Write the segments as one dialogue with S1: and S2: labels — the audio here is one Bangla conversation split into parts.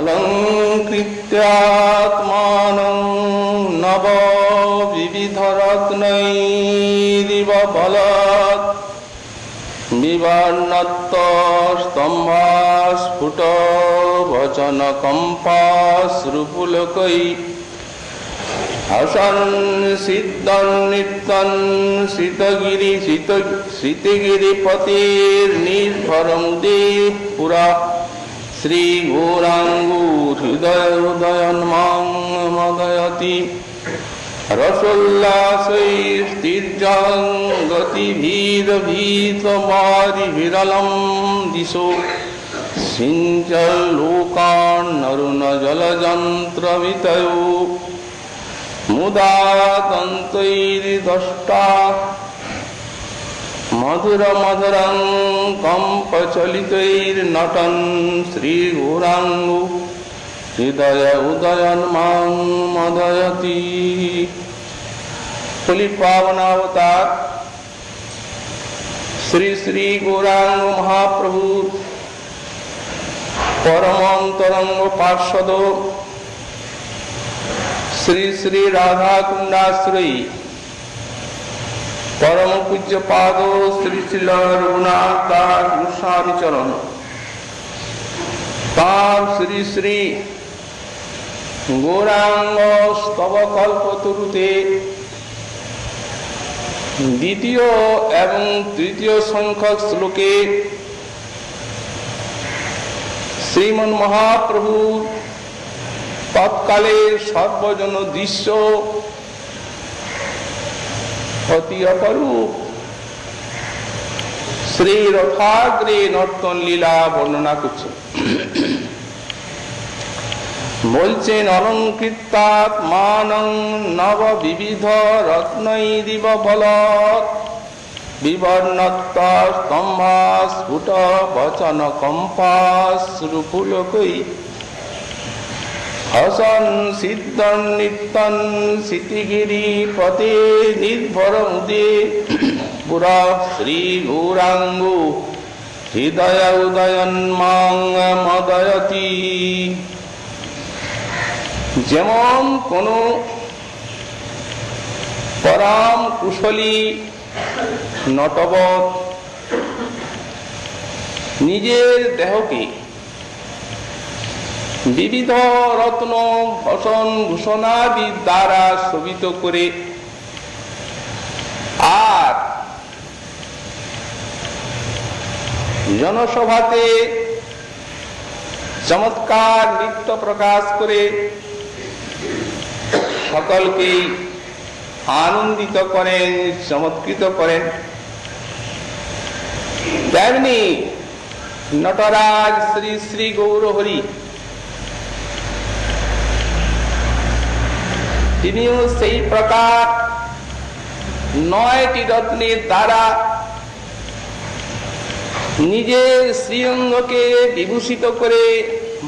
S1: অলঙ্কৃত্যাত্মাनं নব বিবিধরত্নৈরিব বলৎ বিবর্ণত্ত স্তম্ভাস্ফুট বচন কম্পাশ্রুপুলকৈ হসন সিদ্ধন নিত্যন শীতগিরিপতির্নির্ভরমুদে পুরা শ্রী গৌরাঙ্গো হৃদয়োদয়ন্মাং মদয়তি রসোল্লাসৈস্তির্যং গতিভীরভীতমারিবিরলম দিশো সিঞ্চল্লোকান্নরুণ জলযন্ত্রমিতয়ো মুদা তন্তৈর্দষ্টা মধুর মধুরং কম্পচলিতৈর্নটন শ্রী গৌরাঙ্গো হৃদয় উদয়ন্মাং মদয়তি। কলি পাবনাবতার শ্রী শ্রী গৌরাঙ্গ মহাপ্রভু পরমন্তরঙ্গ পার্ষদ শ্রী শ্রী রাধা কুণ্ডাশ্রয়ী পরম পূজ্য পাদ শ্রী শ্রী রঘুনাথ দাস গোস্বামী চরণ তার শ্রী শ্রী গৌরাঙ্গ স্তব কল্পতরুতে দ্বিতীয় এবং তৃতীয় সংখ্যক শ্লোকে শ্রীমন মহাপ্রভুর তৎকালের সর্বজন দৃশ্য অতি অপরূপ শ্রী রথাগ্রে নর্তন লীলা বর্ণনা করছে। বলছেন অলঙ্কৃত্যাত্মানং নব বিবিধ রত্নৈরিব বলৎ বিবর্ণত্ত স্তম্ভাস্ফুট বচন কম্পাশ্রুপুলকৈ হসন সিদ্ধন নিত্যন শীতগিরিপতে নির্ভরমুদে পুরা শ্রী গৌরাঙ্গো হৃদয় উদয়ন্মাং মদয়তি। যেমন কোন পরম কুশলী নটবৎ নিজের দেহকে বিবিধ রত্ন ভূষণ ভূষণাদি দ্বারা শোভিত করে আর জনসভাতে চমৎকার নৃত্য প্রকাশ করে সকলকে আনন্দিত করেন, চমৎকৃত করেন, তেমনি নটরাজ শ্রী শ্রী গৌরহরি তিনিও সেই প্রকার 9টি রত্নের দ্বারা নিজের শ্রীঅঙ্গকে বিভূষিত করে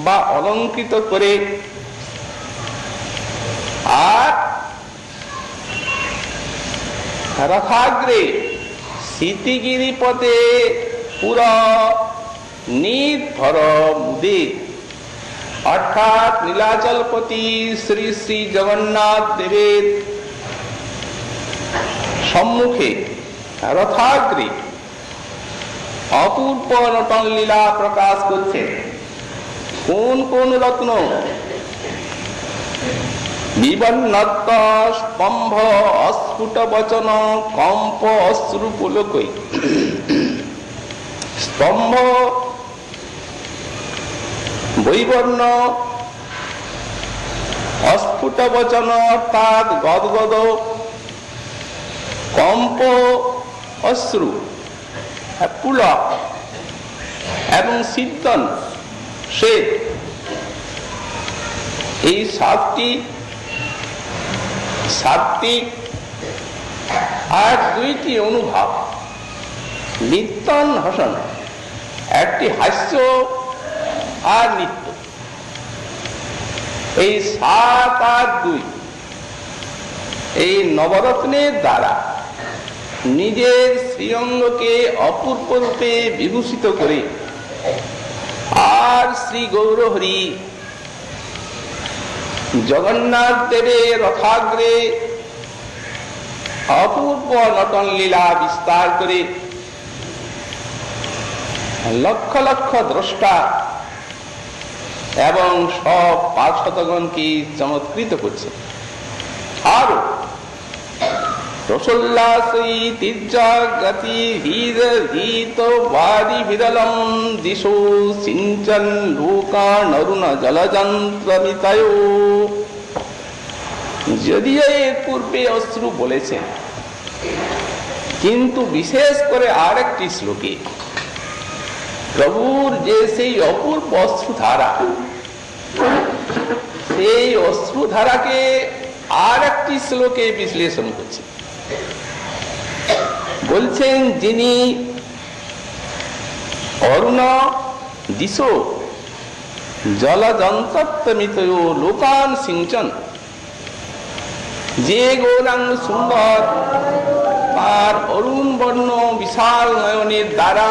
S1: বা অলঙ্কৃত করে আর রথাগ্রে শীতগিরিপথে পুরা নির্ভর মুদে অর্থাৎ নীলাচলপতি শ্রী শ্রী জগন্নাথ দেবের সম্মুখে রথাগ্রে অপূর্ব নটন লীলা প্রকাশ করছে। কোন কোন রত্ন? বিবর্ণত্ত স্তম্ভ অস্ফুট বচন কম্প অশ্রুপুলকৈ। স্তম্ভ বৈবর্ণ, অস্ফুট বচন অর্থাৎ গদগদ, কম্প অশ্রু পুলক এবং সিদ্ধন শ্বেত, এই সাত্বিক আর 2টি অনুভব, নিত্যন হসন, একটি হাস্য আর নিত্য, এই 7 আর 2 এই নবরত্নের দ্বারা নিজের শ্রীঅঙ্গকে অপূর্ব রূপে বিভূষিত করে আর শ্রী গৌরহরি জগন্নাথ দেবের রথাগ্রে অপূর্ব নটন লীলা বিস্তার করে লক্ষ লক্ষ দ্রষ্টা এবং সব পার্শ্বদগণকে চমৎকৃত করছে। আরো রসোল্লাসী তির্যগতি হীত বাদি বিরলম দিশো সিঞ্চন লোকান অরুণ জলযন্ত্রমিতয়। যদিও এর পূর্বে অশ্রু বলেছেন, কিন্তু বিশেষ করে আরেকটি শ্লোকে প্রভুর যে সেই অপূর্ব অশ্রুধারা, সেই অশ্রুধারাকে আর একটি শ্লোকে বিশ্লেষণ করছে। বলছেন, যিনি অরুণ দিশো জলযন্ত্রমিতয় লোকান সিঞ্চন, যে গৌরাঙ্গ সুন্দর তার অরুণ বর্ণ বিশাল নয়নের দ্বারা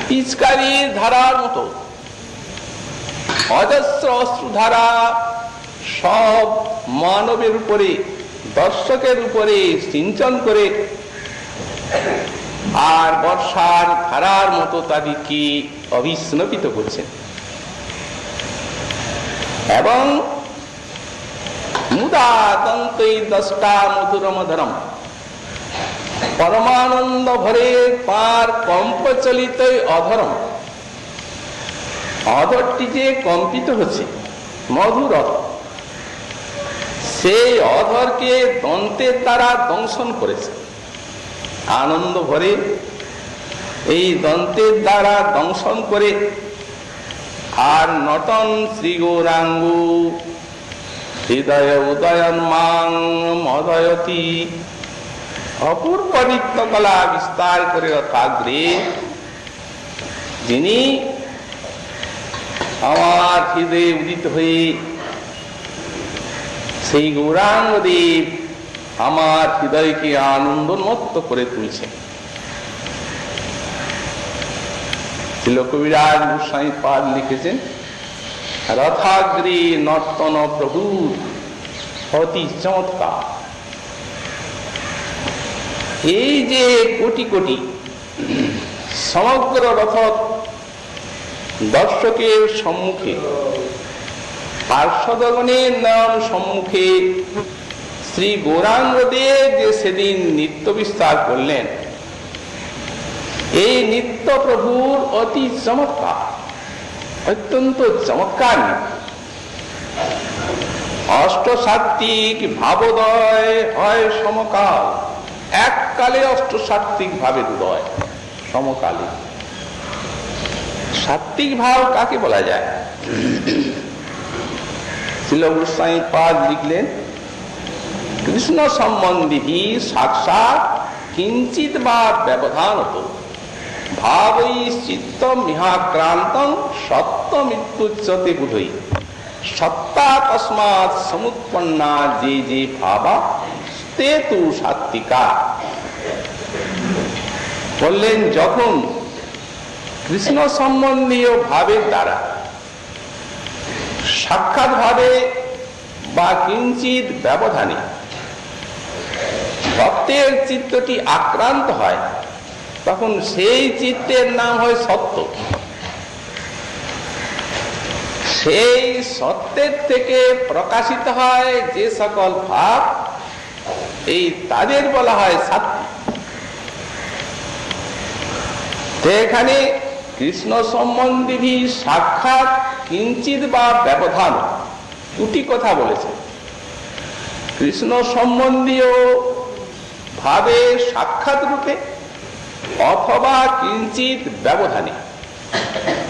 S1: পিচকারির ধারার মতো অজস্র অশ্রুধারা সব মানবের উপরে, দর্শকের উপরে সিঞ্চন করে আর বর্ষার ধারার মতো তাদেরকে অভিস্নপিত করছেন। এবং মুদা দন্তৈ দষ্টা মধুরমধরম, পরমানন্দ ভরে তার কম্পচলিত অধরম, অধরটি যে কম্পিত হচ্ছে মধুর, সেই অধরকে দন্তের দ্বারা দংশন করেছে। আনন্দ ভরে এই দন্তের দ্বারা দংশন করে আর নটন শ্রী গৌরাঙ্গ হৃদয় উদয়ন মাং মদয়তি, অপূর্ব নৃত্যকলা বিস্তার করে রথাগ্রে যিনি আমার হৃদয়ে উদিত হয়ে সেই গৌরাঙ্গ দেব আমার হৃদয়কে আনন্দোন্মত্ত করে তুলছেন। কবিরাজ গোস্বামী পাদ লিখেছেন, রথাগ্রে নর্তন প্রভু অতি চমৎকার। এই যে কোটি কোটি সমগ্র রথ দর্শকের সম্মুখে, পার্শ্বদগণের নাম সম্মুখে শ্রী গৌরাঙ্গ দেব যে সেদিন নৃত্য বিস্তার করলেন, এই নৃত্য প্রভুর অতি চমৎকার, অত্যন্ত চমৎকার। অষ্টসাত্ত্বিক ভাবোদয় হয় সমকাল, এককালে অষ্টসাত্ত্বিক ভাবের উদয়, সমকালে। সাত্ত্বিক ভাব কাকে বলা যায়? শ্রীল গোস্বামী পাদ লিখলেন, কৃষ্ণ সম্বন্ধী সাক্ষাৎ কিঞ্চিত বা ব্যবধানত ভাবৈ চিত্তম ইহাক্রান্তং সত্য মৃত্যুচ্যতে বুধৈ, সত্তা তস্মাৎ সমুৎপন্না যে যে ভাবা তে তু সাত্ত্বিকা। বললেন, যখন কৃষ্ণ সম্বন্ধীয় ভাবের দ্বারা সাক্ষাৎ ভাবে বা কিঞ্চিত ব্যবধানে ভক্তের চিত্তটি আক্রান্ত হয়, তখন সেই চিত্তের নাম হয় সত্য। সেই সত্যের থেকে প্রকাশিত হয় যে সকল ভাব, এই তাদের বলা হয় সাত্ত্বিক। এখানে কৃষ্ণ সম্বন্ধী সাক্ষাৎ কিঞ্চিত বা ব্যবধান দুটি কথা বলেছে। কৃষ্ণ সম্বন্ধীয় ভাবে সাক্ষাৎ রূপে অথবা কিঞ্চিত ব্যবধানে।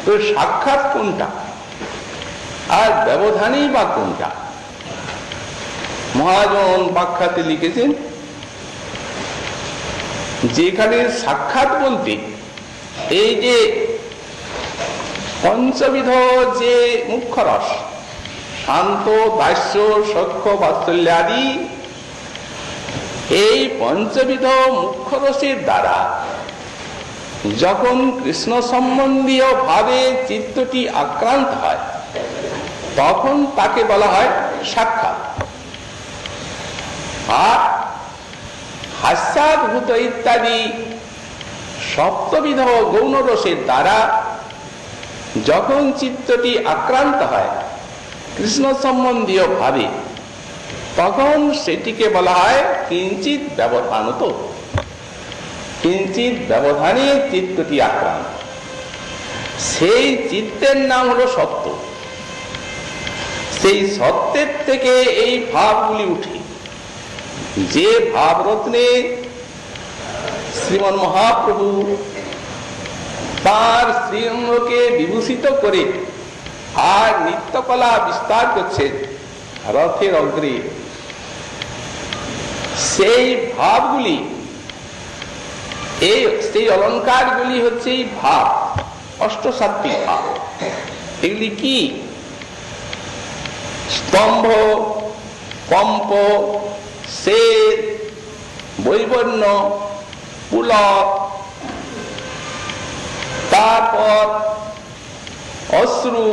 S1: তো সাক্ষাৎ কোনটা আর ব্যবধানেই বা কোনটা? মহাজন ব্যাখ্যাতে লিখেছেন, যেখানে সাক্ষাৎ বলতে এই যে পঞ্চবিধ যে মুখ্য রস, শান্ত, দাস্য, সখ্য, বাৎসল্যাদি, এই পঞ্চবিধ মুখ্য রসের দ্বারা যখন কৃষ্ণ সম্বন্ধীয় ভাবে চিত্তটি আক্রান্ত হয়, তখন তাকে বলা হয় সাক্ষাৎ। আর হাস্যাদ্ভুত ইত্যাদি সপ্তবিধ গৌণ রসের দ্বারা যখন চিত্তটি আক্রান্ত হয় কৃষ্ণ সম্বন্ধীয় ভাবে, তখন সেটিকে বলা হয় কিঞ্চিত ব্যবধানত। কিঞ্চিত ব্যবধানে চিত্তটি আক্রান্ত, সেই চিত্তের নাম হলো সত্য। সেই সত্যের থেকে এই ভাবগুলি উঠে, যে ভাবরত্নে শ্রীমন মহাপ্রভু তার শ্রীঅঙ্গকে বিভূষিত করে আর নিত্যকলা বিস্তার করছেন রথের অগ্রে, সেই ভাবগুলি, সেই অলঙ্কারগুলি হচ্ছে এই ভাব, অষ্টসাত্ত্বিক ভাব। এগুলি কি? স্তম্ভ, কম্প, শ্বেত, বৈবর্ণ, পুলক, তারপর অশ্রু,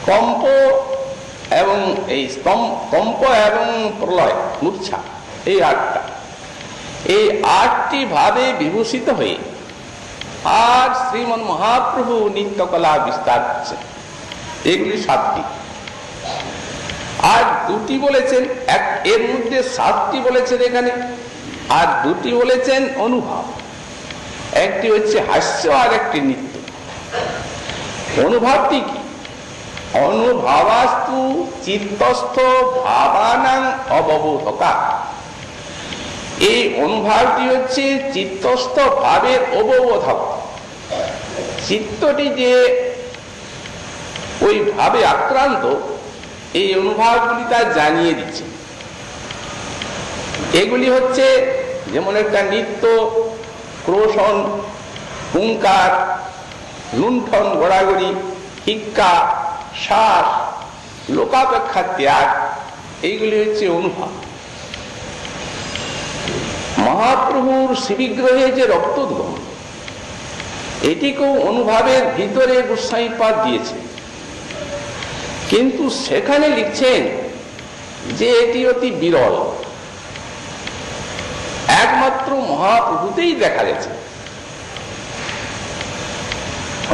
S1: কম্প এবং এই কম্প এবং প্রলয়, মূর্ছা, এই আটটা, এই আটটি ভাবে বিভূষিত হয়ে আর শ্রীমন মহাপ্রভু নিত্যকলা বিস্তার করছেন। এগুলি সাতটি। আর দুটি বলেছেন, এর মধ্যে সাতটি বলেছেন এখানে, আর দুটি বলেছেন অনুভব। একটি হচ্ছে হাস্য আর একটি নৃত্য। অনুভবটি কি? অনুভাবাস্তু চিত্তস্থ ভাবানাং অববোধকা। এই অনুভবটি হচ্ছে চিত্তস্থ ভাবের অববোধক। চিত্তটি যে ওই ভাবে আক্রান্ত, এই অনুভবগুলি তা জানিয়ে দিচ্ছে। এগুলি হচ্ছে যেমন একটা নৃত্য, ক্রোশন, হুঙ্কার, লুণ্ঠন, গড়াগড়ি, হিক্কা, শ্বাস, লোকাপেক্ষা ত্যাগ, এইগুলি হচ্ছে অনুভব। মহাপ্রভুর শ্রীবিগ্রহে যে রক্তোদ্গম, এটিকেও অনুভবের ভিতরে গোস্বামীপাদ দিয়েছে, কিন্তু সেখানে লিখছেন যে এটি অতি বিরল, একমাত্র মহাপ্রভুতেই দেখা গেছে,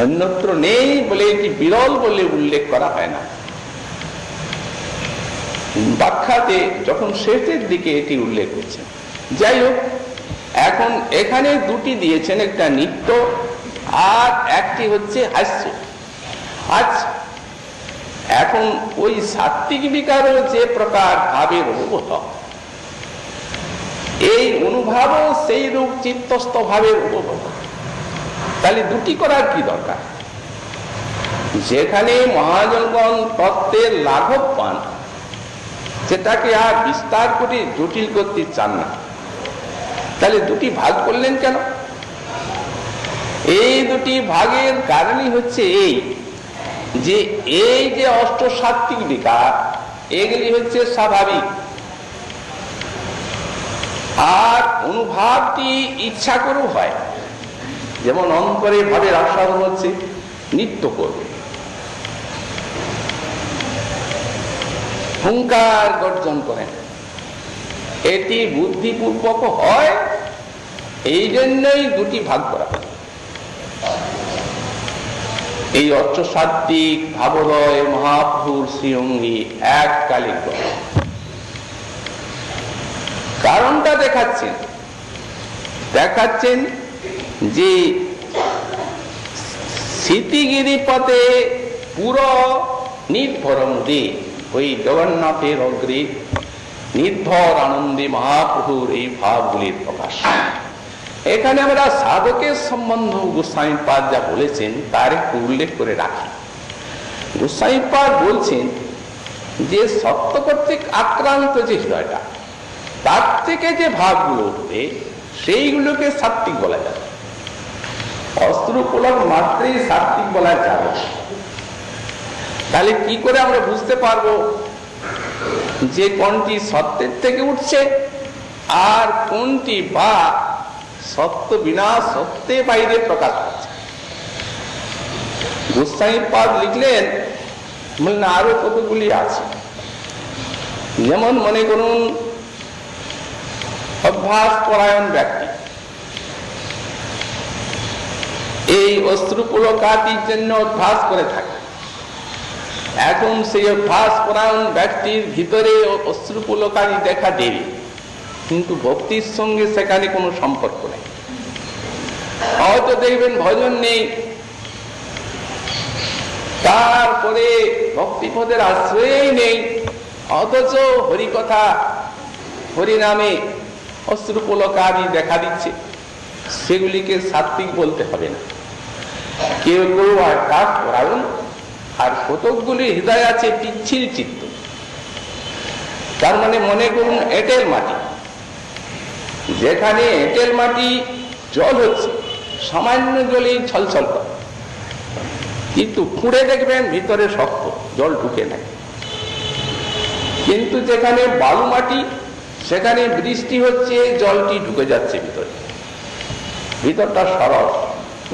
S1: অন্যত্র নেই বলে এটি বিরল বলে উল্লেখ করা হয় না। ব্যাখ্যাতে যখন শেষের দিকে এটি উল্লেখ করছেন। যাই হোক, এখন এখানে দুটি দিয়েছেন, একটা নৃত্য আর একটি হচ্ছে হাস্য। আচ্ছা, এখন ওই সাত্ত্বিক বিকারও যে প্রকার ভাবের উপবোধক, এই অনুভবও সেই রূপ চিত্তস্থ ভাবের উপবোধক। তাহলে দুটি করার কি দরকার? যেখানে মহাজনগণ তত্ত্বের লাঘব পান, সেটাকে আর বিস্তার করে জটিল করতে চান না, তাহলে দুটি ভাগ করলেন কেন? এই দুটি ভাগের কারণই হচ্ছে এই যে এই যে অষ্টসাত্ত্বিক বিকার, এগুলি হচ্ছে স্বাভাবিক, আর অনুভবটি ইচ্ছা করেও হয়। যেমন অন্তরে ভাবের আস্বাদন হচ্ছে, নৃত্য করবে, হুঙ্কার গর্জন করেন, এটি বুদ্ধিপূর্বক হয়। এই জন্যই দুটি ভাগ করা হয়। এই অষ্টসাত্ত্বিক ভাবোদয় মহাপ্রভুর শ্রীঅঙ্গী এককালিক গঠন। কারণটা দেখাচ্ছেন যে স্মৃতিগিরি পথে পুরো নির্ভর মুদে ওই জগন্নাথের অগ্রে নির্ভর আনন্দে মহাপ্রভুর এই ভাবগুলির প্রকাশ। এখানে আমরা সাধকের সম্বন্ধ গোস্বামীপাদ যা বলেছেন তার একটু উল্লেখ করে রাখি। গোস্বামীপাদ বলছেন যে সত্য কর্তৃক আক্রান্ত যে হৃদয়টা, তার থেকে যে ভাবগুলো উঠবে সেইগুলোকে সাত্ত্বিক বলা যাবে। অস্ত্রপুলক মাত্রেই সাত্ত্বিক বলা যাবে। তাহলে কি করে আমরা বুঝতে পারবো যে কোনটি সত্যের থেকে উঠছে আর কোনটি বা সত্য বিনা সত্যে বাইরে প্রকাশ পাচ্ছে? গোস্বামীপাদ লিখলেন বললেন আরো কতগুলি আছে। যেমন মনে করুন অভ্যাস পরায়ণ ব্যক্তি এই অশ্রুপুলকাদির জন্য অভ্যাস করে থাকে। এখন সেই অভ্যাস পরায়ণ ব্যক্তির ভিতরে অশ্রুপুলকাদি দেখা দেবে, কিন্তু ভক্তির সঙ্গে সেখানে কোনো সম্পর্ক নেই। হয়তো দেখবেন ভজন নেই, তারপরে ভক্তিপদের আশ্রয়ই নেই, অথচ হরিকথা হরিনামে অশ্রুপুলকাদি দেখা দিচ্ছে। সেগুলিকে সাত্বিক বলতে হবে না। কেউ কেউ অভ্যাস পরায়ণ, আর কতকগুলি হৃদয় আছে পিচ্ছিল চিত্ত। তার মানে মনে করুন এঁটেল মাটি, যেখানে এঁটেল মাটি জল হচ্ছে, সামান্য জলেই ছলছল করে, কিন্তু খুঁড়ে দেখবেন ভিতরে শক্ত, জল ঢুকে নাই। কিন্তু যেখানে বালু মাটি, সেখানে বৃষ্টি হচ্ছে, জলটি ঢুকে যাচ্ছে ভিতরে, ভিতরটা সরস,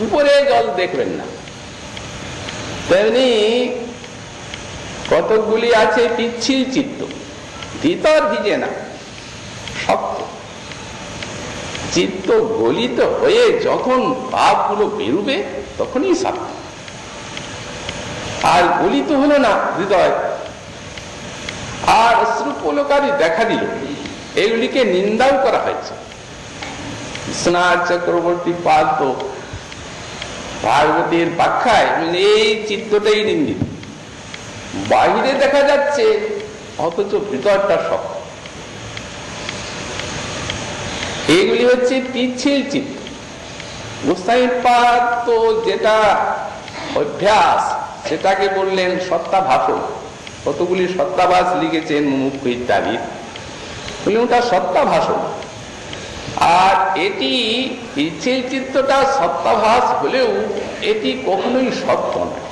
S1: উপরে জল দেখবেন না। তেমনি কতকগুলি আছে পিচ্ছিল চিত্ত, ভিতর ভিজে না, শক্ত। চিত্ত গলিত হয়ে যখন ভাবগুলো বেরুবে তখনই সাত্য। আর গলিত হলো না হৃদয়, আর অশ্রুপুলকাদি দেখা দিল, এগুলিকে নিন্দাও করা হয়েছে। বিশ্বনাথ চক্রবর্তী পাদ তো ভাগবতীর ব্যাখ্যায় এই চিত্তটাই নিন্দিত, বাহিরে দেখা যাচ্ছে অথচ ভিতরটা শক্ত। এইগুলি হচ্ছে পিচ্ছিল চিত্ত। গোসাইপাদ তো যেটা অভ্যাস, সেটাকে বললেন সত্তাভাষণ। কতগুলি সত্তাভাস লিখেছেন মুমুক্ষ ইত্যাদি, বললেন ওটা সত্তাভাষণ। আর এটি পিচ্ছিল চিত্তটা সত্তাভাস হলেও এটি কখনোই সত্য নয়।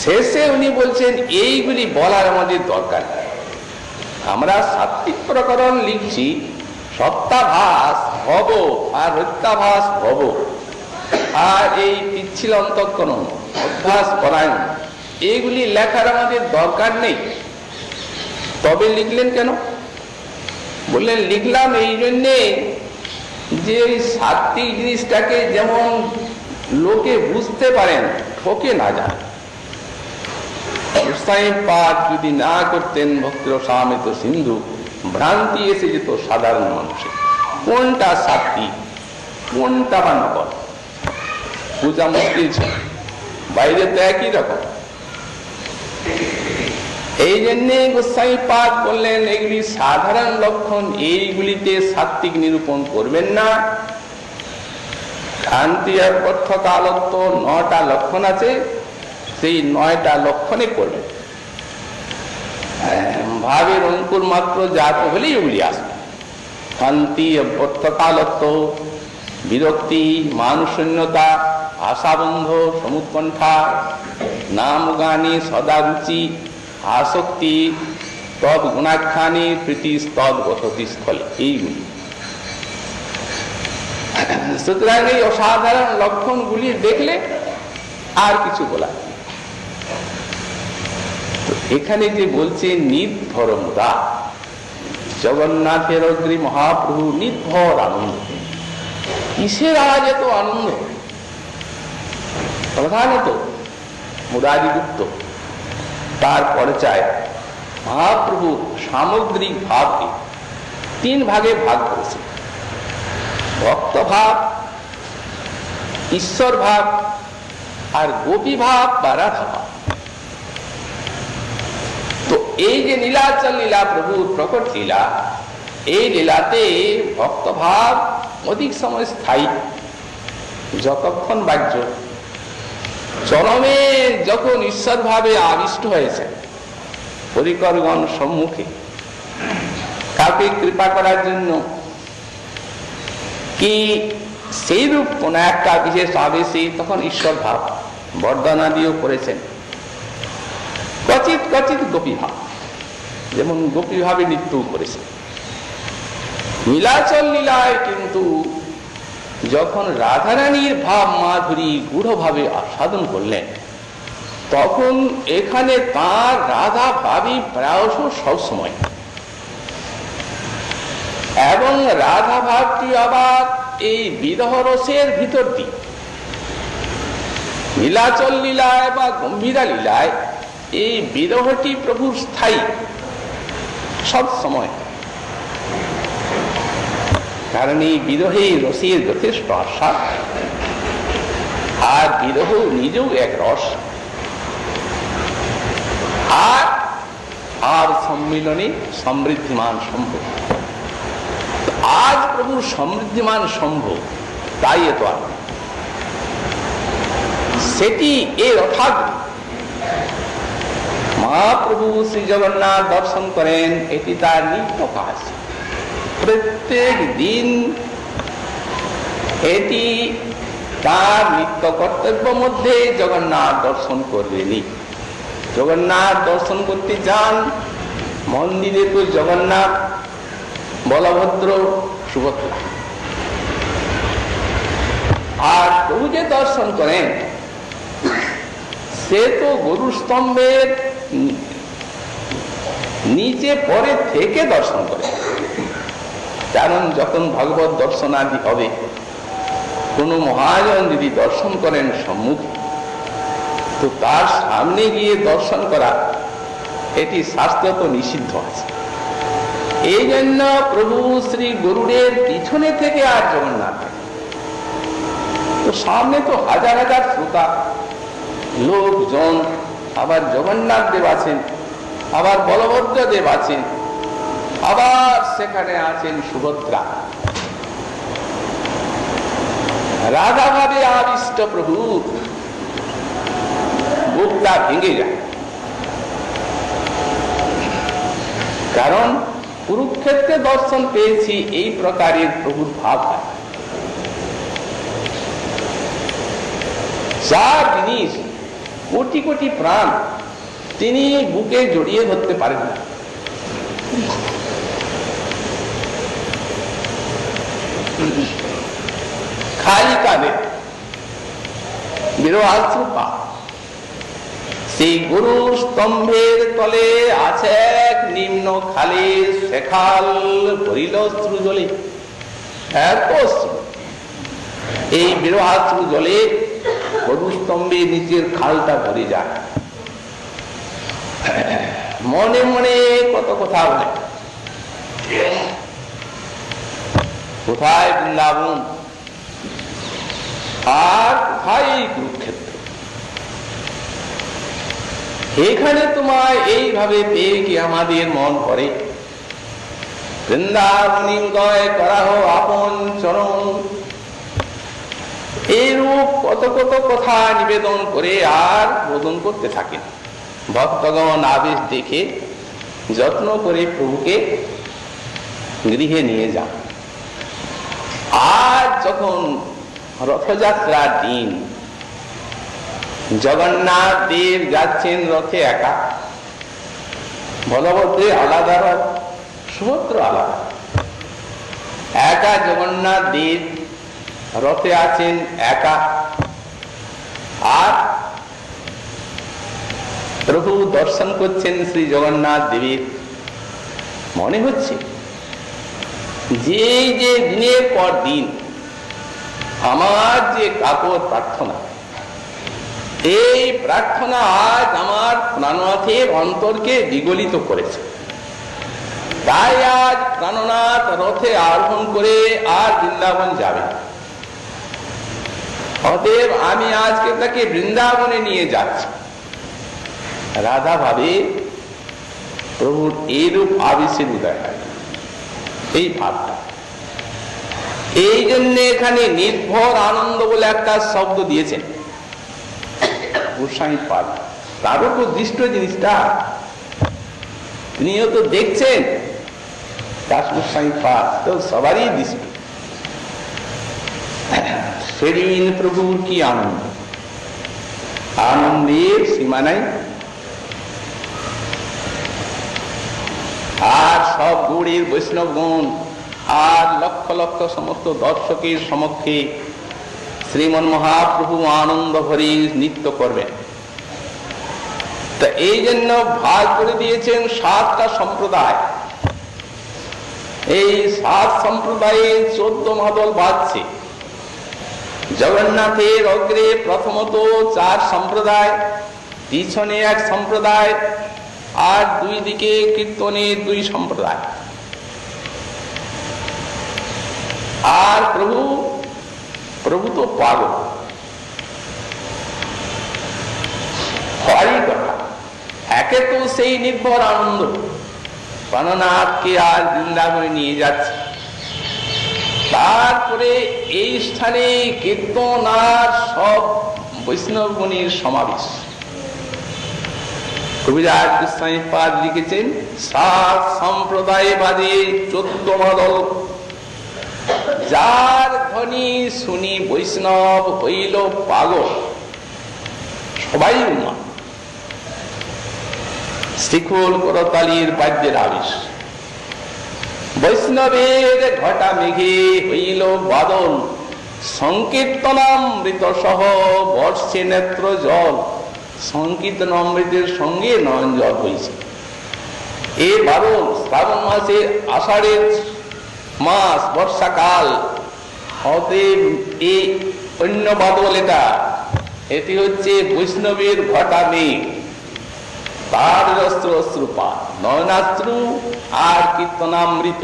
S1: শেষে উনি বলছেন এইগুলি বলার আমাদের দরকার নেই। আমরা সাত্বিক প্রকরণ লিখছি, সত্তাভাস ভব আর হত্যাভাস ভব, আর এই পিচ্ছিল অন্তঃকরণ অভ্যাস পরায়ণ এইগুলি লেখার আমাদের দরকার নেই। তবে লিখলেন কেন? বললেন লিখলাম এই জন্যে যে সাত্বিক জিনিসটাকে যেমন লোকে বুঝতে পারেন, ঠকে না যায়। পাঠ যদি না করতেন ভক্তির সামিত সিন্ধু, ভ্রান্তি এসে যেত সাধারণ মানুষের। কোনটা সাত্বিক, কোনটা বা নকল, বোঝা মুশকিল ছিল। বাইরে তো একই রকম। এই জন্যে গোসাই পাদ বললেন এগুলি সাধারণ লক্ষণ, এইগুলিতে সাত্বিক নিরূপণ করবেন না। ভ্রান্তি আর অর্থকালত্ব 9টা লক্ষণ আছে, সেই 9টা লক্ষণে করবেন। ভাবের অঙ্কুর মাত্র জাত হলেই ওগুলি আসবে। ভ্রান্তি, অর্থকালত্ব, বিরক্তি, মানশূন্যতা, আশাবন্ধ, সমুৎকণ্ঠা, নাম গানে সদারুচি, আসক্তি, তদ গুণাখ্যানে প্রীতি তদ বসতি স্থলে, এইগুলি। সুতরাং এই অসাধারণ লক্ষণগুলি দেখলে আর কিছু বলা। এখানে যে বলছে নির্ভর মুদা, জগন্নাথের অগ্রি মহাপ্রভু নির্ভর আনন্দ। কিসের আজ এত আনন্দ? প্রধানত মুরারিগুপ্ত তার পরিচয় মহাপ্রভু সামগ্রিক ভাবকে 3 ভাগে ভাগ করেছে: ভক্ত ভাব, ঈশ্বর ভাব, আর গোপী ভাব বা রাধা ভাব। তো এই যে নীলাচল লীলা, প্রভুর প্রকট লীলা, এই লীলাতে ভক্ত ভাব অধিক সময় স্থায়ী, যতক্ষণ বাহ্য। চরমে যখন ঈশ্বর ভাবে আবিষ্ট হয়েছে পরিকরগণ সম্মুখে কাউকে কৃপা করার জন্য, কি সেইরূপ কোন একটা বিশেষ আবেশে, তখন ঈশ্বর ভাব বর্ণনা দিয়েও করেছেন। কচিত কচিত গোপী ভাব, যেমন গোপী ভাবে নৃত্য করেছে। নীলাচল লীলায় কিন্তু যখন রাধারানীর ভাব মাধুরী গূঢ়ভাবে আস্বাদন করলেন, তখন এখানে তার রাধা ভাবী প্রায়শ সবসময়, এবং রাধা ভাবটি আবার এই বিরহ রসের ভিতর দিয়ে নীলাচল লীলায় বা গম্ভীরা লীলায় এই বিরহটি প্রভুর স্থায়ী সব সময়। কারণ এই বিরহে রসের যথেষ্ট আশা, আর বিরহ নিজেও এক রস, আর সম্মিলনে সমৃদ্ধিমান সম্ভব। আজ প্রভুর সমৃদ্ধিমান সম্ভব, তাই এত আনন্দ। সেটি এই রথাগ্নি মহাপ্রভু শ্রী জগন্নাথ দর্শন করেন, এটি তার নিত্য কাজ। প্রত্যেক দিন এটি তার নিত্য কর্তব্য মধ্যে জগন্নাথ দর্শন করবেনই। জগন্নাথ দর্শন করতে যান মন্দিরে, তো জগন্নাথ, বলভদ্র, সুভদ্রা, আর প্রভু যে দর্শন করেন সে তো গরুর স্তম্ভের নিচে পরে থেকে দর্শন করে। কারণ যখন ভগবত দর্শন আদি হবে, কোন মহাজন যদি দর্শন করেন সম্মুখে, তো তার সামনে গিয়ে দর্শন করা এটি শাস্ত্রে তো নিষিদ্ধ আছে। এই জন্য প্রভু শ্রী গরুড়ের পিছনে থেকে আর জগন্নাথ, তো সামনে তো হাজার হাজার শ্রোতা লোকজন, আবার জগন্নাথ দেব আছেন, আবার বলভদ্র দেব আছেন, আবার সেখানে আছেন সুভদ্রা। রাধা ভাবে আবিষ্ট প্রভু বুকটা ভেঙে যায়। কারণ কুরুক্ষেত্রে দর্শন পেয়েছি, এই প্রকারের প্রভুর ভাব হয়। যা জিনিস কোটি কোটি প্রাণ তিনি বুকে জড়িয়ে ধরতে পারেন না। খালি কাঁদে বিরহাশ্রু পা। সেই গুরু স্তম্ভের তলে আছে এক নিম্ন খালে, সেখাল ভরিল শ্রু জলে, এত শ্রু। এই বিরহাশ্রু জলে গরু স্তম্ভের নিচের খালটা ভরে যায়। মনে মনে কত কথা বলে, কোথায় বৃন্দাবন আর কোথায় কুরুক্ষেত্র। এখানে তোমায় এইভাবে পেয়ে কি আমাদের মন করে, বৃন্দাবনী উদয় করা হোক আপন চরণ। এইরূপ কত কত কথা নিবেদন করে আর বোধন করতে থাকেন। ভক্তগণ আদেশ দেখে যত্ন করে প্রভুকে গৃহে নিয়ে যান। আজ যখন রথযাত্রার দিন, জগন্নাথ দেব যাচ্ছেন রথে একা, বলভদ্রের আলাদা রথ, সুভদ্র আলাদা। একা জগন্নাথ দেব রথে আছেন একা, আর প্রভু দর্শন করছেন শ্রী জগন্নাথ দেবের। মনে হচ্ছে যে যে দিনের পর দিন আমার যে কাপড় প্রার্থনা, এই প্রার্থনা আজ আমার প্রাণনাথের অন্তরকে বিগলিত করেছে। তাই আজ প্রাণনাথ রথে আরোহণ করে আর বৃন্দাবন যাবে। অতএব আমি আজকে তাকে বৃন্দাবনে নিয়ে যাচ্ছি। রাধা ভাবে প্রভুর এইরূপ আবেশের উদয় হয়, এই ভাবটা। এই জন্য এখানে নির্ভর আনন্দ বলে একটা শব্দ দিয়েছেন গোস্বামী পাদ। তারও তো দৃষ্ট জিনিসটা, তিনিও তো দেখছেন। দাস গোস্বামী পাদ তো সবারই দৃষ্ট। সেদিন প্রভুর কি আনন্দ, আনন্দের সীমা নাই। আর সব গৌড়ের বৈষ্ণবগণ আর লক্ষ লক্ষ সমস্ত দর্শকের সমক্ষে শ্রীমন মহাপ্রভু আনন্দ ভরে নৃত্য করবেন। তা এই জন্য ভাগ করে দিয়েছেন 7টা সম্প্রদায়। এই 7 সম্প্রদায়ে 14 মাদল বাজছে। জগন্নাথের অগ্রে প্রথমত 4 সম্প্রদায়, পিছনে 1 সম্প্রদায়, আর 2 দিকে কীর্তনে 2 সম্প্রদায়। আর প্রভু তো পাগল, হরি কথা। একে তো সেই নির্ভর আনন্দ, প্রাণনাথকে আর বৃন্দাবনে নিয়ে যাচ্ছে, তারপরে এই স্থানে কীর্তন আর সব বৈষ্ণবগণের সমাবেশ। কবিরাজ গোস্বামী পাদ লিখেছেন 7 সম্প্রদায় বাদে 14 মাদল, যার ধ্বনি শুনি বৈষ্ণব হইল পাগল। সবাই উন্মাদ, শিখল করতালির বাদ্যের আবেশ। বৈষ্ণবের ঘটা মেঘে হইল বাদল, সংকীর্তনামৃত সহ বর্ষে নেত্র জল। সংকীর্তনামৃতের সঙ্গে নয়ন জল হয়েছে। এ বাদল শ্রাবণ মাসে, আষাঢ়ের মাস, বর্ষাকাল, অতএব এই অন্য বাদল এটি হচ্ছে বৈষ্ণবের ঘটা মেঘ, তার অশ্রুপাত, নয়নাশ্রু আর কীর্তনামৃত,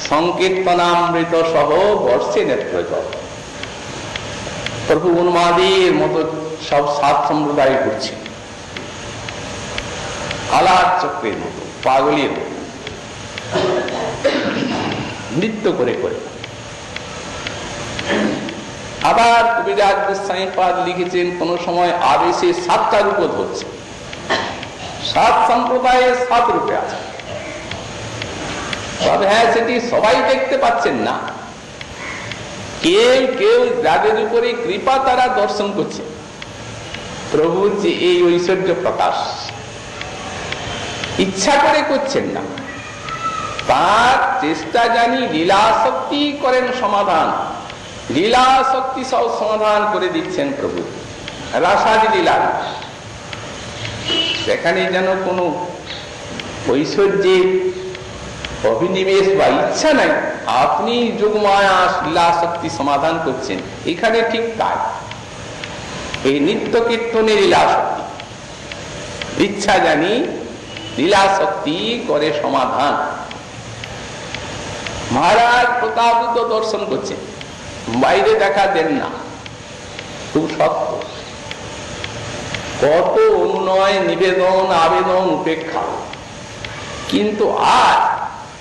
S1: সংকীর্তনামৃত সহ বর্ষে নেত্র জল। প্রভু উন্মাদের মতো সব 7 সম্প্রদায় করছে, আলাদ চক্রের মতো, পাগলের মতো নৃত্য করে করে। আবার কবিরাজ গোস্বামী পাদ লিখেছেন কোন সময় আবেশে 7টা রূপ ধরছে। 7 সম্প্রদায়ে 7 রূপে আছে। তবে হ্যাঁ, সেটি সবাই দেখতে পাচ্ছেন না। কেউ কেউ যাদের উপরে কৃপা তারা দর্শন করছে প্রভুর যে এই ঐশ্বর্য প্রকাশ, ইচ্ছা করে করছেন না। তার চেষ্টা জানি লীলাশক্তি করেন সমাধান, লীলাশক্তি সব সমাধান করে দিচ্ছেন প্রভু। রাসাদি লীলা, সেখানে যেন কোনো ঐশ্বর্যের অভিনিবেশ বা ইচ্ছা নাই, আপনি যোগমায়া লীলাশক্তি সমাধান করছেন। এখানে ঠিক তাই, এই নিত্য কীর্তনের লীলাশক্তি, ইচ্ছা জানি লীলাশক্তি করে সমাধান। মহারাজ প্রতাপিত দর্শন করছেন, বাইরে দেখা দেন না, খুব সত্য। কত অনুনয়, নিবেদন, আবেদন, উপেক্ষা, কিন্তু আর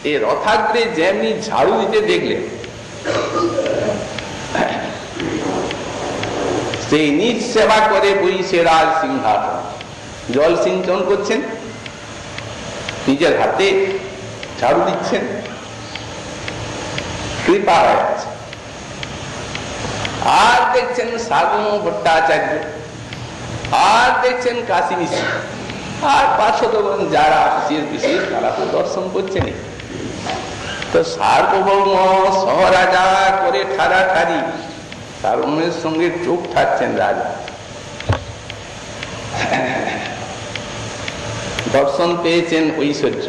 S1: এই রথাগ্রে যেমনি ঝাড়ু দিতে দেখলেন, সেই নিজ সেবা করে বইছে রাজ সিংহাসন, জল সিঞ্চন করছেন, নিজের হাতে ঝাড়ু দিচ্ছেন, কৃপা হয়ে আছে। আর দেখছেন সাগম ভট্টাচার্য, আর দেখছেন কাশী মিশ্র, আর পার্শ্বদগণ যারা বিশেষ তারা তো দর্শন করছেন। তো সার্বভৌম সহরাজা করে ঠাড়াঠাড়ি, তার উমের সঙ্গে চোখ ঠাচ্ছেন রাজা। দর্শন পেয়েছেন ঐশ্বর্য।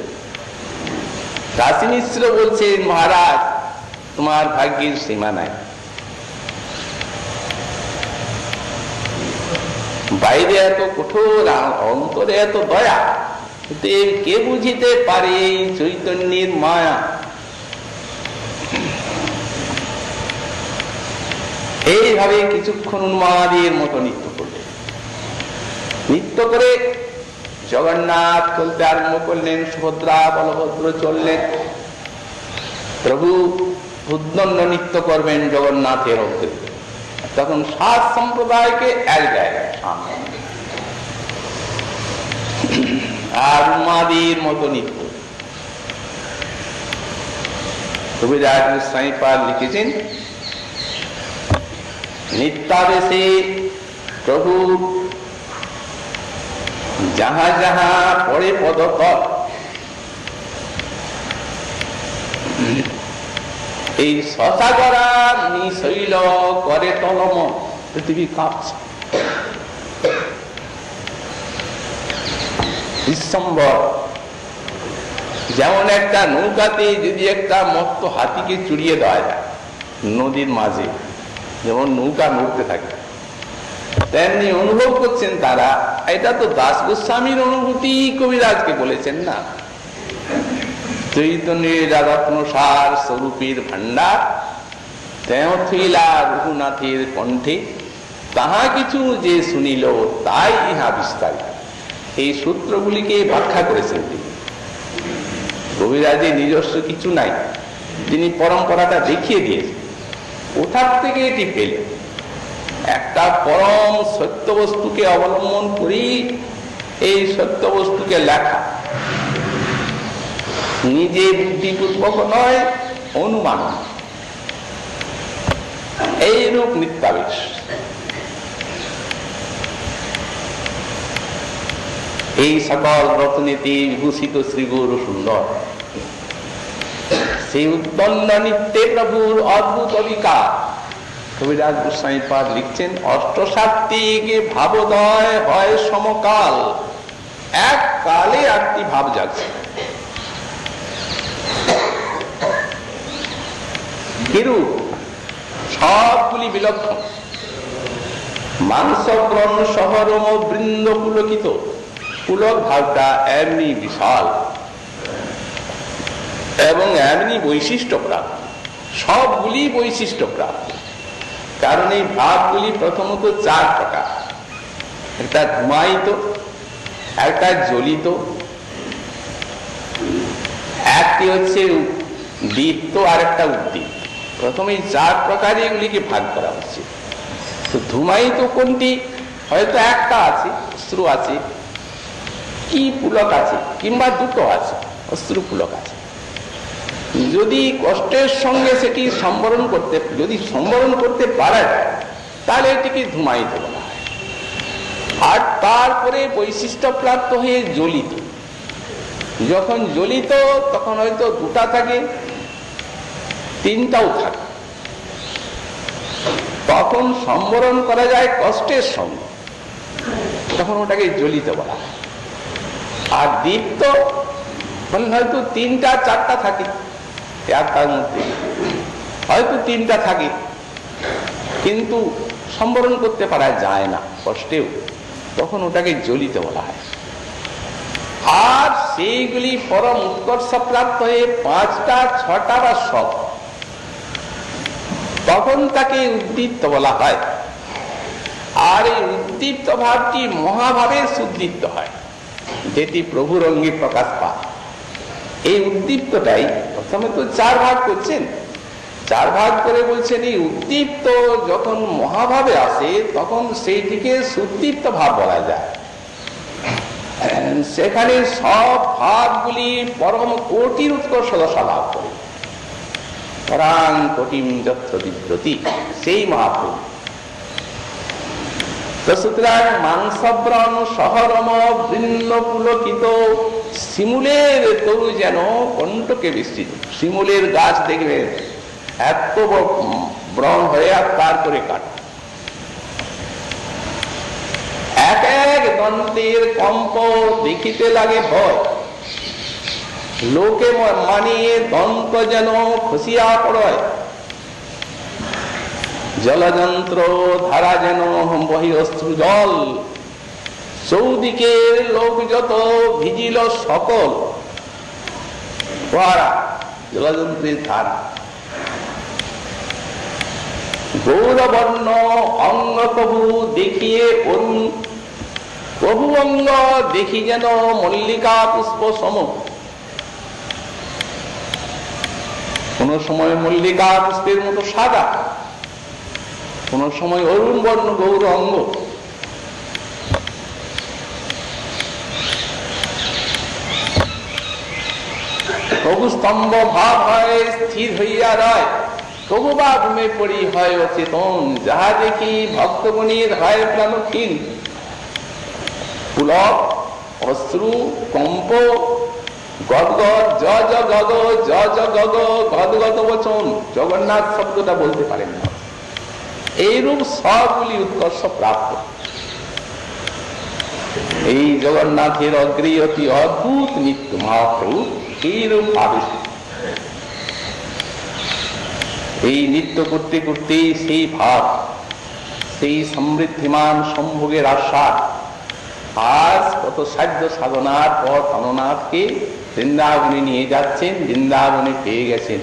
S1: কাশী মিশ্র বলছেন, মহারাজ তোমার ভাগ্যের সীমা নাই। বাইরে এত কঠোর, অন্তরে এত দয়া, কে বুঝিতে পারে এই চৈতন্যের মায়া। এইভাবে কিছুক্ষণ উন্মাদের মতো নৃত্য করলেন। নৃত্য করে জগন্নাথ চলতে আরম্ভ করলেন, সুভদ্রা বলভদ্র চললেন। প্রভু উদ্দণ্ড নৃত্য করবেন জগন্নাথের অগ্রে। তখন 7 সম্প্রদায়কে এক জায়গায় আর উন্মাদের মতো নৃত্য। কবিরাজ গোস্বামী পাদ লিখেছেন, নিত্যাবেশে প্রভু যাহা যাহা পড়ে পদতল, এই শশাগরা নিশৈল করে তলম। পৃথিবী কাঁপছে, বিশ্বম্বর যেমন একটা নৌকাতে যদি একটা মস্ত হাতিকে চড়িয়ে দেওয়া যায় নদীর মাঝে, যেমন নৌকা নড়তে থাকে, তেমনি অনুভব করছেন তারা। এটা তো দাস গোস্বামীর অনুভূতি কবিরাজকে বলেছেন না। চৈতন্যের রত্নসার স্বরূপের ভান্ডার তেও থইলা রঘুনাথের কণ্ঠে, তাহা কিছু যে শুনিল তাই ইহা বিস্তারিত। এই সূত্রগুলিকে ব্যাখ্যা করেছেন তিনি। কবিরাজের নিজস্ব কিছু নাই, তিনি পরম্পরাটা দেখিয়ে দিয়েছেন। কোথার থেকে এটি পেলেন? একটা পরম সত্য বস্তুকে অবলম্বন করি এই সত্য বস্তুকে লেখা, নিজে বুদ্ধিপূর্বক নয়, অনুমান। এইরূপ নিত্যাবেশ। এই সকল রত্নেতে বিভূষিত শ্রী গৌর সুন্দর, সেই উদ্দণ্ড নিত্যে প্রভুর অদ্ভুত অধিকার। কবিরাজ গোস্বামী পাদ লিখছেন, অষ্টসাত্ত্বিকে ভাবোদয় হয় সমকাল, এক কালে আটটি ভাব যাচ্ছে। কিরূপ? সবগুলি বিলক্ষণ। মাংস ব্রণ শহরম বৃন্দ পুলকিত, পুলক ভাবটা এমনি বিশাল এবং এমনি বৈশিষ্ট্য প্রাপ্ত, সবগুলি বৈশিষ্ট্য প্রাপ্ত। কারণ এই ভাবগুলি প্রথমত চার প্রকার। একটা ধুমায়িত, একটা জ্বলিত, একটি হচ্ছে দীপ্ত, আর একটা উদ্দীপ্ত। প্রথমে চার প্রকারে এগুলিকে ভাগ করা হচ্ছে। তো ধুমায়িত কোনটি? হয়তো একটা আছে, অশ্রু আছে, কি পুলক আছে, কিংবা দুটো আছে, অশ্রু পুলক আছে। যদি কষ্টের সঙ্গে সেটি সম্বরণ করতে পারা যায়, তাহলে এটিকে ধুমায়িত বলা হয়। আর তারপরে বৈশিষ্ট্য প্রাপ্ত হয়ে জ্বলিত। যখন জ্বলিত তখন হয়তো দুটা থাকে, তিনটাও থাকে, তখন সম্বরণ করা যায় কষ্টের সঙ্গে, তখন ওটাকে জ্বলিত বলা হয়। আর দীপ্ত হয়তো তিনটা চারটা থাকে, একটার মধ্যে হয়তো তিনটা থাকে, কিন্তু সম্বরণ করতে পারা যায় না কষ্টেও, তখন ওটাকে জ্বলিত বলা হয়। আর সেইগুলি পরম উৎকর্ষ প্রাপ্ত হয়ে পাঁচটা, ছটা বা সব, তখন তাকে উদ্দীপ্ত বলা হয়। আর এই উদ্দীপ্ত ভাবটি মহাভাবে সুদীপ্ত হয়, যেটি প্রভুর অঙ্গে প্রকাশ পায়। এই উদ্দীপ্তটাই প্রথমে তো চার ভাগ করছেন, চার ভাগ করে বলছেন এই উদ্দীপ্ত যখন মহাভাবে আসে তখন সেইটিকে সুদীপ্ত ভাব বলা যায়। সেখানে সব ভাবগুলি পরম কোটির উৎকর্ষ দশা লাভ করে, পরাং কোটিম যত্র বিব্রতি, সেই মহাপ্রভু। তো সুতরাং মাংসব্রণ শহরম বৃন্দ পুলকিত, শিমুলের তরু যেন কণ্টকে বিস্তৃত। শিমুলের গাছ দেখবেন এত ব্রণ হয়ে আর তারপরে কাট, এক এক দন্তের কম্প দেখিতে লাগে ভয়, লোকে মানিয়ে দন্ত যেন খসিয়া পড়য়, জলযন্ত্র ধারা যেন বহি অশ্রু জল, চৌদিকের লোক যত ভিজিল সকল। জলযন্ত্রের ধারা, গৌরবর্ণ অঙ্গ প্রভু দেখিয়ে অরুণ, প্রভু অঙ্গ দেখি যেন মল্লিকা পুষ্প সম। কোন সময় মল্লিকা পুষ্পের মতো সাদা, কোন সময় অরুণ বর্ণ গৌর অঙ্গ। প্রভু স্তম্ভ ভাব হয় স্থির হইয়া রয়, প্রভু বা ঘুমে পড়ি হয় অচেতন, যাহা দেখি ভক্তগণের হয় প্রাণহীন। পুলক, অশ্রু, কম্প, গদগদ, জ জ গদ, জ জ গদ, গদগদ বচন, জগন্নাথ শব্দটা বলতে পারেন না। এইরূপ সবগুলি উৎকর্ষ প্রাপ্ত। এই জগন্নাথের অগ্রে অতি অদ্ভুত নিত্য মহাপ্রভু এইরূপ আবেশ। এই নৃত্য করতে করতে সেই ভাব, সেই সমৃদ্ধিমান সম্ভোগের আশ্বাস আজ কত সাধ্য সাধনার পর অননাথকে বৃন্দাবনে নিয়ে যাচ্ছেন, বৃন্দাবনে পেয়ে গেছেন।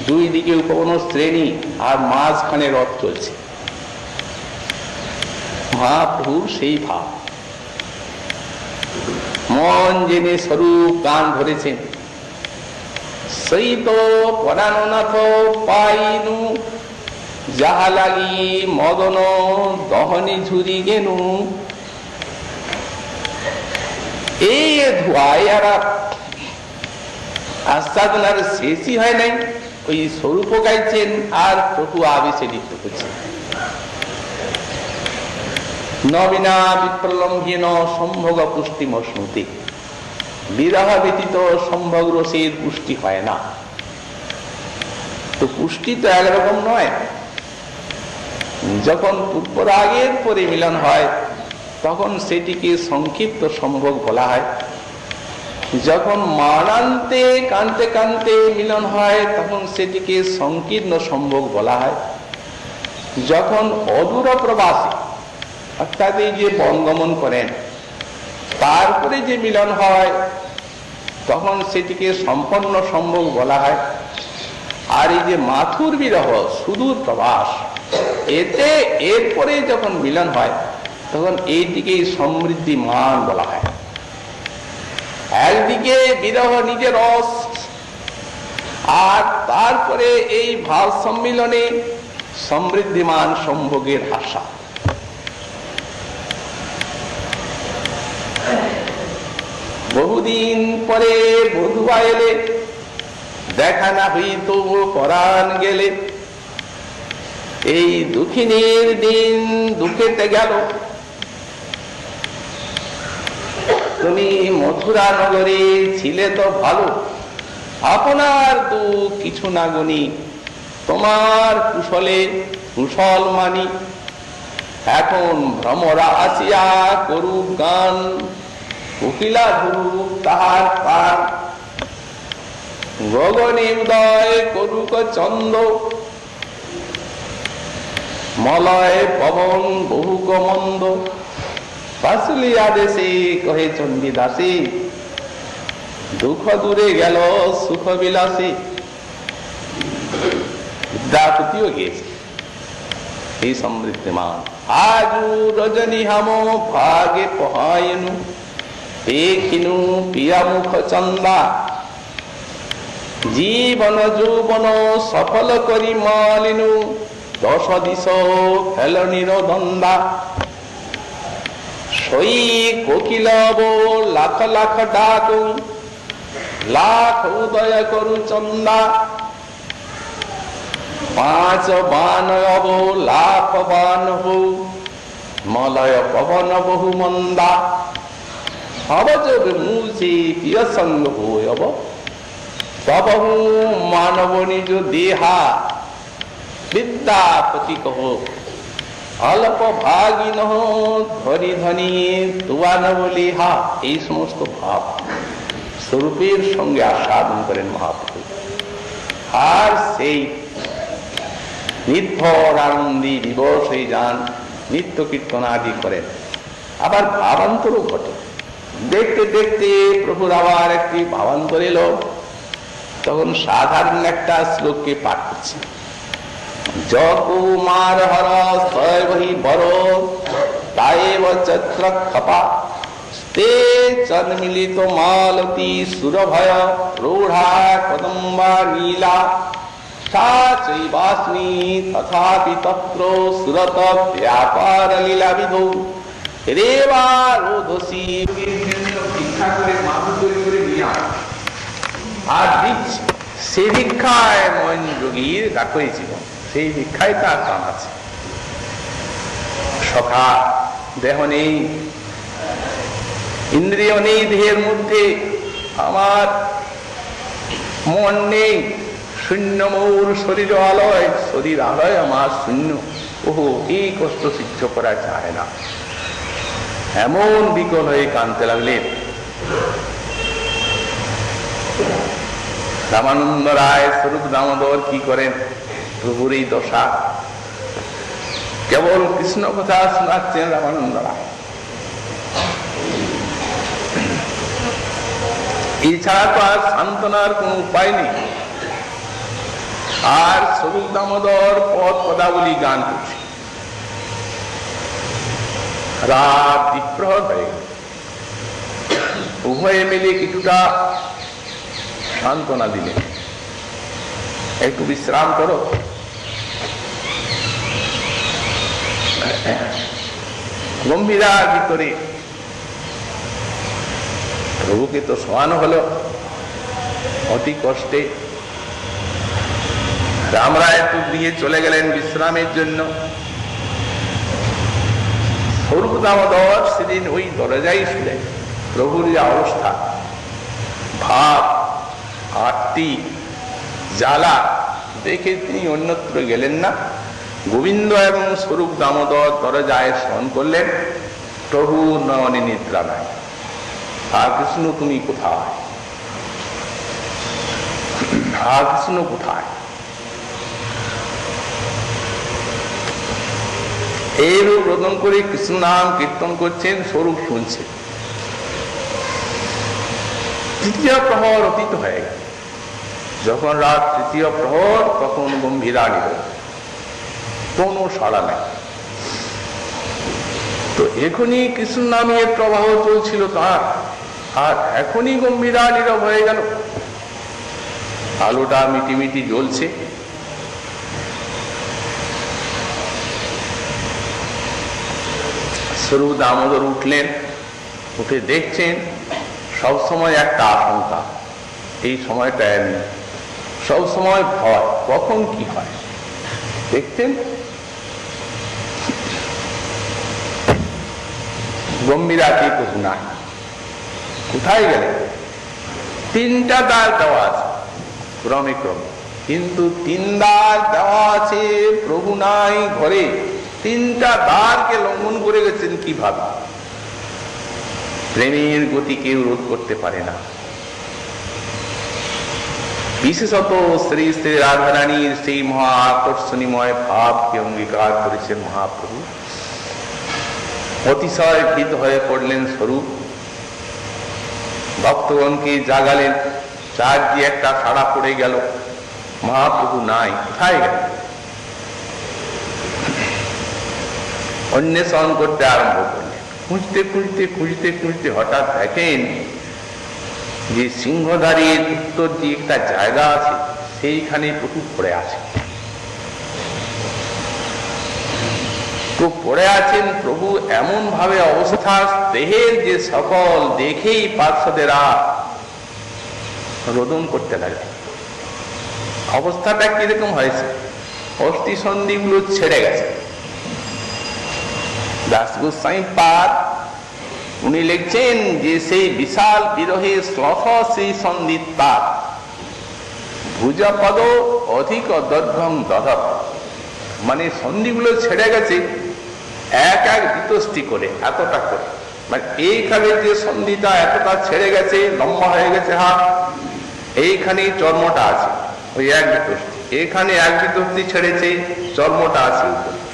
S1: দুই দিকে উপবন শ্রেণী আর মাঝখানে রথ চলছে। মহাপ্রভুর সেই ভাব মন জেনে স্বরূপ গান ধরেছেন। সেই তো পরাণনাথ পাইনু যাহা লাগি মদন দহনে ঝুরি গেনু। এই ধোয়ায় আর আস্বাদনার শেষই হয় নাই। ওই স্বরূপ গাইছেন আর প্রভু আবেশে নৃত্য করছেন। নবীনা বিপ্রলম্ভীন সম্ভোগ পুষ্টিম স্মৃতি। বিরহ ব্যতীত সম্ভোগ রসের পুষ্টি হয় না। তো পুষ্টি তো একরকম নয়। যখন পূর্বরাগের পরে মিলন হয় তখন সেটিকে সংক্ষিপ্ত সম্ভোগ বলা হয়। যখন মানান্তে কানতে কানতে মিলন হয় তখন সেটিকে সংকীর্ণ সম্ভোগ বলা হয়। যখন অদূর প্রবাসী অর্থাৎ এই যে বনগমন করেন তারপরে যে মিলন হয় তখন সেটিকে সম্পন্ন সম্ভোগ বলা হয়। আর এই যে মাথুর বিরহ সুদূর প্রবাস, এতে এরপরে যখন মিলন হয় তখন এইদিকে সমৃদ্ধিমান বলা হয়। একদিকে বিরহ নিজের রস, আর তারপরে এই ভাব সম্মিলনে সমৃদ্ধিমান সম্ভোগের আশা। বহুদিন পরে বধুয়া এলে, দেখা না হইত পরাণ গেলে। এই দুঃখিনীর দিন দুঃখেতে গেল। তুমি মথুরা নগরে ছিলে তো ভালো, আপনার দুঃখ কিছু না গনি, তোমার কুশলে কুশল মানি। এখন ভ্রমরা আসিয়া করুক গান, কোকিলা ধরুক তাহার পান। গগনে উদয় করুক চন্দ্র, মলয় পবন বহুক মন্দ। পাশুলিয়া দেশে কহে চণ্ডীদাসে, দুঃখ দূরে গেল সুখ বিলাসে। বিদ্যাপতিও গিয়েছে এই সমৃদ্ধিমান। আজু রজনী হাম ভাগে পহায়নু, দেখিনু পিয়া মুখ চন্দা। জীবন যৌবন সফল করি মালিনু, দশ দিশ ফেলনির দন্দা। সই কোকিল লাখ লাখ ডাকু, লাখ উদয় করু চন্দা। পাঁচ বান অব লাখ বান হৌ, মলয় পবন বহু মন্দা। সবযোগ মূর্ষে প্রিয় সঙ্গ হব, তবহু মানব নিজ দেহা। বিদ্যাপতি কহ অল্প ভাগিন ধরি ধনী তুয়ান বলিহা। এই সমস্ত ভাব স্বরূপের সঙ্গে আস্বাদন করেন মহাপ্রভু। আর সেই নির্ভর আনন্দী দিবস হয়ে যান, নিত্য কীর্তন আদি করেন। আবার ভাবান্তরও ঘটে। দেখতে দেখতে প্রভুর আবার একটি ভাবান্তর এলো। তখন সাধারণ একটা শ্লোককে পাঠ করছে। যকুমার হর সবহি বর, তায়েব চক্র খপা। তে চন্মিলিত মালতী সুরভয়, প্রৌঢ়া কদম্বা নীলা। সা চৈবাস্মি তথাপি তত্র সুরত ব্যাপার লীলা বিধৌ। রেবা রোধসী ভিক্ষা করে মাধু তৈরি করে নিয়ে আর দিচ্ছে। সে ভিক্ষায় মন যোগীর গাঠই জীবন, সেই ভিক্ষায় তার টান আছে। সখা দেহ নেই, ইন্দ্রিয় নেই দেহের মধ্যে, আমার মন নেই, শূন্য মৌর শরীর আলয়, শরীর আলয় আমার শূন্য। ওহো, এই কষ্ট সহ্য করা যায় না। এমন বিকল হয়ে কাঁদতে লাগলেন। রামানন্দ রায় স্বরূপ দামোদর কি করেন, প্রভুর এই দশা, কেবল কৃষ্ণ কথা শোনাচ্ছেন রামানন্দ রায়, এছাড়া তো আর সান্ত্বনার কোন উপায় নেই। আর স্বরূপ দামোদর পদ পদাবলী গান করছে, রাত দ্বিপ্রহর হয়ে গেল। উভয়ে মিলে কিছুটা সান্ত্বনা দিলেন, একটু বিশ্রাম করো। গম্ভীরার ভিতরে প্রভুকে তো শোয়ানো হলো অতি কষ্টে। রামরায় তো দিয়ে চলে গেলেন বিশ্রামের জন্য। স্বরূপ দামোদর সেদিন ওই দরজায় শুলেন। প্রভুর যে অবস্থা, ভাব, আরতি, জ্বালা দেখে তিনি অন্যত্র গেলেন না। গোবিন্দ এবং স্বরূপ দামোদর দরজায় শয়ন করলেন। প্রভু নয়নে নিদ্রা নাই। আর কৃষ্ণ তুমি কোথায়, আর কৃষ্ণ কোথায়? এইরূপ রোদন করে কৃষ্ণ নাম কীর্তন করছেন, স্বরূপ শুনছে। তৃতীয় প্রহর অতীত হয়ে গেল। যখন রাত তৃতীয় প্রহর, তখন গম্ভীরা নীরব, কোনো সাড়া নেই। তো এখনই কৃষ্ণ নামের প্রবাহ চলছিল তার, আর এখনই গম্ভীরা নীরব হয়ে গেল। আলোটা মিটিমিটি জ্বলছে। স্বরূপ দামোদর উঠলেন, উঠে দেখছেন সবসময় একটা আশঙ্কা, এই সময়টা নেই, সবসময় ভয়, কখন কি হয়। দেখতেন গম্ভীরাকে প্রভু নাই, কোথায় গেলেন? তিনটা দ্বার দেওয়া আছে ক্রমে ক্রমে, কিন্তু তিন দ্বার দেওয়া আছে, প্রভু নাই ঘরে। তিনটা দ্বারকে লঙ্ঘন করে গেছেন কিভাবে? প্রেমের গতি কেউ রোধ করতে পারে না। বিশেষত শ্রী শ্রী রাধারানীর সেই মহা আকর্ষণীময় ভাবকে অঙ্গীকার করেছেন মহাপ্রভু। অতিশয় ভীত হয়ে পড়লেন স্বরূপ, ভক্তগণকে জাগালেন। চার দিয়ে একটা সাড়া পড়ে গেল, মহাপ্রভু নাই, কোথায় গেল? অন্বেষণ করতে আরম্ভ করলেন। খুঁজতে খুঁজতে খুঁজতে খুঁজতে হঠাৎ দেখেন যে সিংহধারীর উত্তর দিয়ে একটা জায়গা আছে, সেইখানে প্রভু পড়ে আছে। তো পড়ে আছেন প্রভু এমন ভাবে অবস্থা, দেহের যে সকল দেখেই পার্শ্বদেরা রোদন করতে লাগে। অবস্থাটা কিরকম হয়েছে? অস্থি সন্ধিগুলো ছেড়ে গেছে। দাস গোস্বামী পাদ উনি লিখছেন যে সেই বিশাল বিরহে শ্লথ সেই সন্ধিত তার ভুজপদ অধিক দৈর্ঘ্যম দধত, মানে সন্ধিগুলো ছেড়ে গেছে এক এক বিতষ্টি করে, এতটা করে, মানে এইখানে যে সন্ধিটা এতটা ছেড়ে গেছে, লম্বা হয়ে গেছে হাত, এইখানে চর্মটা আছে ওই এক বিতষ্টি, এইখানে এক বিতষ্টি ছেড়েছে, চর্মটা আছে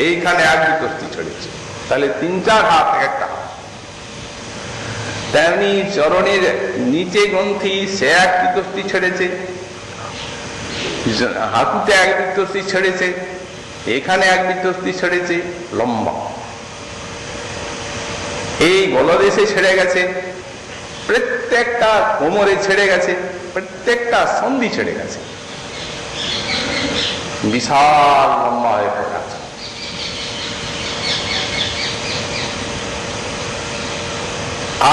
S1: এইখানে এক বিতষ্টি ছেড়েছে, তাহলে তিন চার হাত একটা হাত। তেমনি চরণের নিচে গ্রন্থি সে এক বিতষ্টি ছেড়েছে, হাঁটুতে এক বিতষ্টি ছেড়েছে, এখানে এক বিতষ্টি ছেড়েছে লম্বা, এই গলদেশে ছেড়ে গেছে, প্রত্যেকটা কোমরে ছেড়ে গেছে, প্রত্যেকটা সন্ধি ছেড়ে গেছে, বিশাল লম্বা হয়ে পড়ে আছে।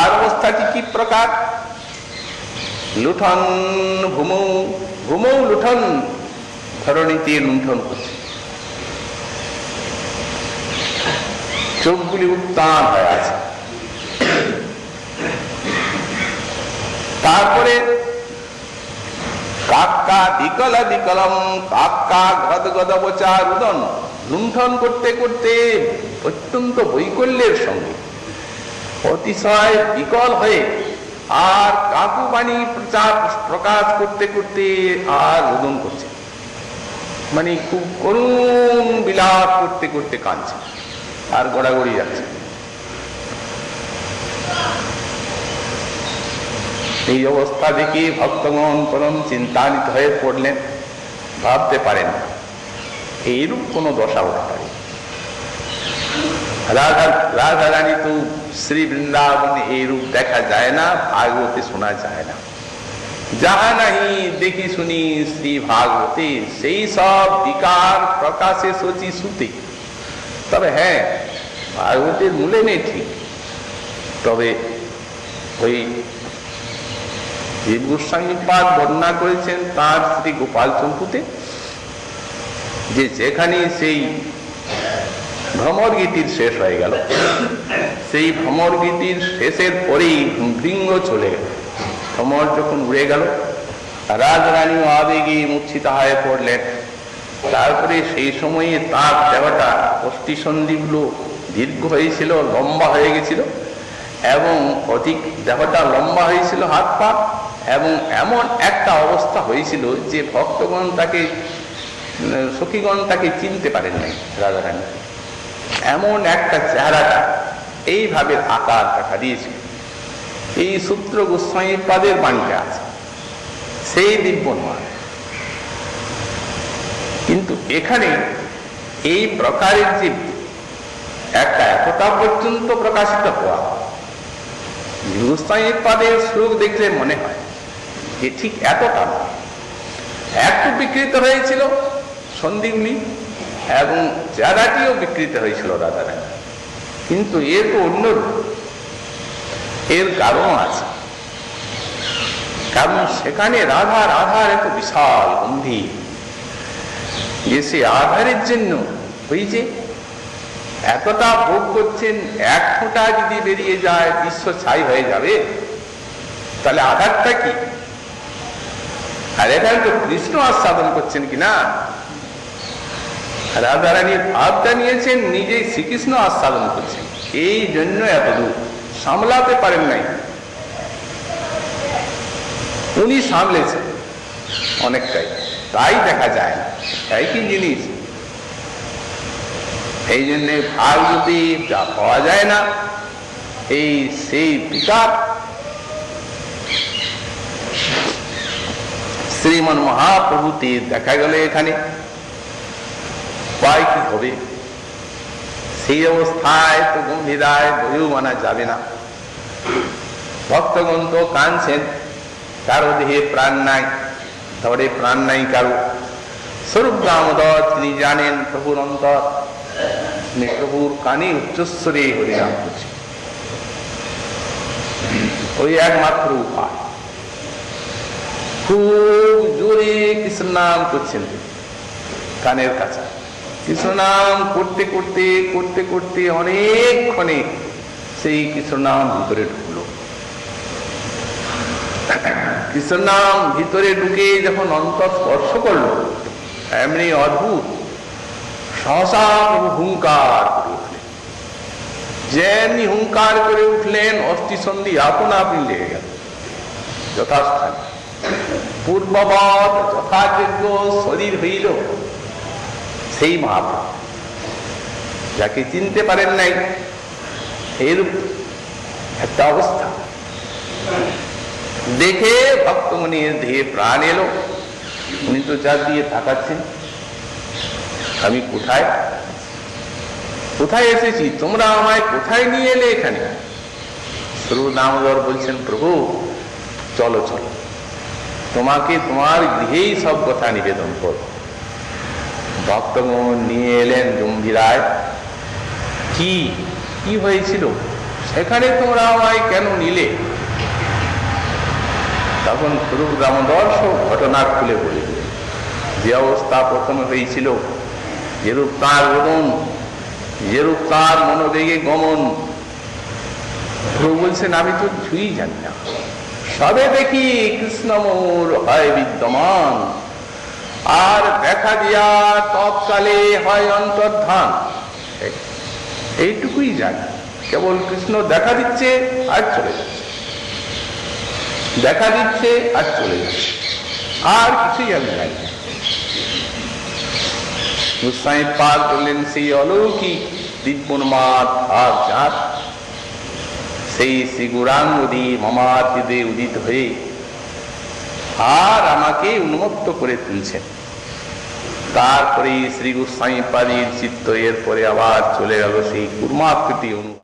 S1: আর অবস্থাটি কি প্রকার? লুঠন ভূমৌ, ভূমৌ লুঠন, ধরণীতে লুণ্ঠন করছে, চোখগুলি উত্তান হয়ে আছে। তারপরে কাক্কা বিকল বিকলম, কাক্কা গদ গদ বচা রুদন, লুণ্ঠন করতে করতে অত্যন্ত বৈকল্যের সঙ্গে অতিশয় বিকল হয়ে আর কাকুবাণী প্রকাশ করতে করতে আর রোদন করছে, মানে খুব করুণ বিলাপ করতে করতে কাঁদছে আর গড়াগড়ি যাচ্ছে। এই অবস্থা দেখে ভক্তগণ পরম চিন্তান্বিত হয়ে পড়লেন, ভাবতে পারেন না এইরূপ কোন দশা হতে পারে। রাধা রানী তো শ্রী বৃন্দাবনে এইরূপ দেখা যায় না, ভাগবতে শোনা যায় না। যাহা নাহি দেখি শুনি শ্রী ভাগবতে, সেই সব বিকার প্রকাশে সচি সুতে। তবে হ্যাঁ, ভাগবতের মূলে নেই ঠিক, তবে ওই জীব গোস্বামীপাদ বর্ণনা করেছেন তার শ্রী গোপাল চম্পুতে, যে যেখানে সেই ভ্রমর গীতির শেষ হয়ে গেল, সেই ভ্রমর গীতির শেষের পরেই ভৃঙ্গ চলে গেল। ভ্রমর যখন উড়ে গেল, রাজরানী আবেগে মূর্ছিতা হয়ে পড়লেন। তারপরে সেই সময়ে তার দেহটা অস্থিসন্ধিগুলো দীর্ঘ হয়েছিল, লম্বা হয়ে গেছিল, এবং অধিক দেহটা লম্বা হয়েছিল, হাত পা, এবং এমন একটা অবস্থা হয়েছিল যে ভক্তগণ তাকে, সখীগণ তাকে চিনতে পারেন নাই। রাধারানী এমন একটা চেহারাটা এইভাবে আকার দেখা দিয়েছিল। এই সূত্র গোস্বামীপাদের বাণীতে আছে, সেই দিব্য নয়। কিন্তু এখানে এই প্রকারের যে একটা একতা পর্যন্ত প্রকাশিত হওয়া, গোস্বামীপাদের শ্লোক দেখলে মনে হয় যে ঠিক এতটা নয়। একটু বিকৃত হয়েছিল সন্ধিগুলি, এবং চেহারাটিও বিকৃত হয়েছিল রাধারানী, কিন্তু এর তো অন্যরূপ। এর কারণ আছে, কারণ সেখানে রাধার এত বিশাল গম্ভীর, যে সে আধারের জন্য ওই যে এতটা ভোগ করছেন, এক ফোঁটা যদি বেরিয়ে যায় বিশ্ব ছাই হয়ে যাবে, তাহলে আধারটা কি? আর এখানে তো কৃষ্ণ আস্বাদন করছেন কিনা, রাধারানী ভাবটা নিয়েছেন নিজেই শ্রীকৃষ্ণ আস্বাদন করছেন, এই জন্য এত দূর সামলাতে পারেন নাই। উনি সামলেছেন অনেকটাই, তাই দেখা যায় না। তাই কি জিনিস, এই জন্যে ভাগবতী যা পাওয়া যায় না, এই সেই বিকার শ্রীমন মহাপ্রভুতে দেখা গেল। এখানে উপায় কি হবে? সেই অবস্থায় তো গম্ভীরায় বইও মানা যাবে না। ভক্তগণ তো কাঁদছেন, কারো দেহে প্রাণ নাই, ধরে প্রাণ নাই কারো। স্বরূপ দামোদর তিনি জানেন প্রভুর অন্তর, তিনি প্রভুর কানে উচ্চস্বরে হরিনাম করছেন। ওই একমাত্র উপায়, খুব জোরে কৃষ্ণ নাম করছেন কানের কাছে। কৃষ্ণ নাম করতে করতে করতে করতে অনেকক্ষণে সেই কৃষ্ণ নাম ভিতরে ঢুকলো। কৃষ্ণ নাম ভিতরে ঢুকে যখন অন্তর স্পর্শ করলো, এমনি অদ্ভুত সহসা প্রভু হুঙ্কার করে উঠলেন। যেমনি হুঙ্কার করে উঠলেন, অস্থিসন্ধি আপনা আপনি লেগে গেল যথাস্থানে। পূর্ববৎ যথাযোগ্য শরীর হইল সেই মহাপ্রভু, যাকে চিনতে পারেন নাই, এইরূপ একটা অবস্থা দেখে ভক্তমণির দেহে প্রাণ এলো। উনি তো যা দিয়ে তাকাচ্ছেন, আমি কোথায় কোথায় এসেছি, তোমরা আমায় কোথায় নিয়ে এলে এখানে? স্বরূপ দামোদর বলছেন, প্রভু চলো চলো, তোমাকে তোমার গৃহেই সব কথা নিবেদন করব। ভক্তগণ নিয়ে এলেন গম্ভীরায়। কি কি হয়েছিল সেখানে, তোমরা আমায় কেন নিলে? তখন স্বরূপ দামোদর সব ঘটনা খুলে বলে দিলেন। যে অবস্থা প্রথমে হয়েছিল, যেরূপ তার রোদন, যেরূপ তার মনোবেগে গমন, প্রভু বলছেন আমি তো কিছুই জানি না, সবে দেখি কৃষ্ণমোর হয় বিদ্যমান, আর দেখা দিয়া তৎকালে হয় অন্তর্ধান। এইটুকুই জানি, কেবল কৃষ্ণ দেখা দিচ্ছে আর চলে যাচ্ছে, দেখা দিচ্ছে আর চলে যাচ্ছে, আর কিছুই আমি জানি না। গোস্বামী পাদ বললেন সেই অলৌকিক দিব্যন্মাদ আর যার সেই শ্রী গৌরাঙ্গদি মামার হৃদয়ে উদিত হয়ে আর আমাকে উন্মত্ত করে তুলছেন। তারপরে শ্রী গোস্বামী পাদের চিত্ত এরপরে আবার চলে গেল সেই কুর্মাকৃতি অনুভব।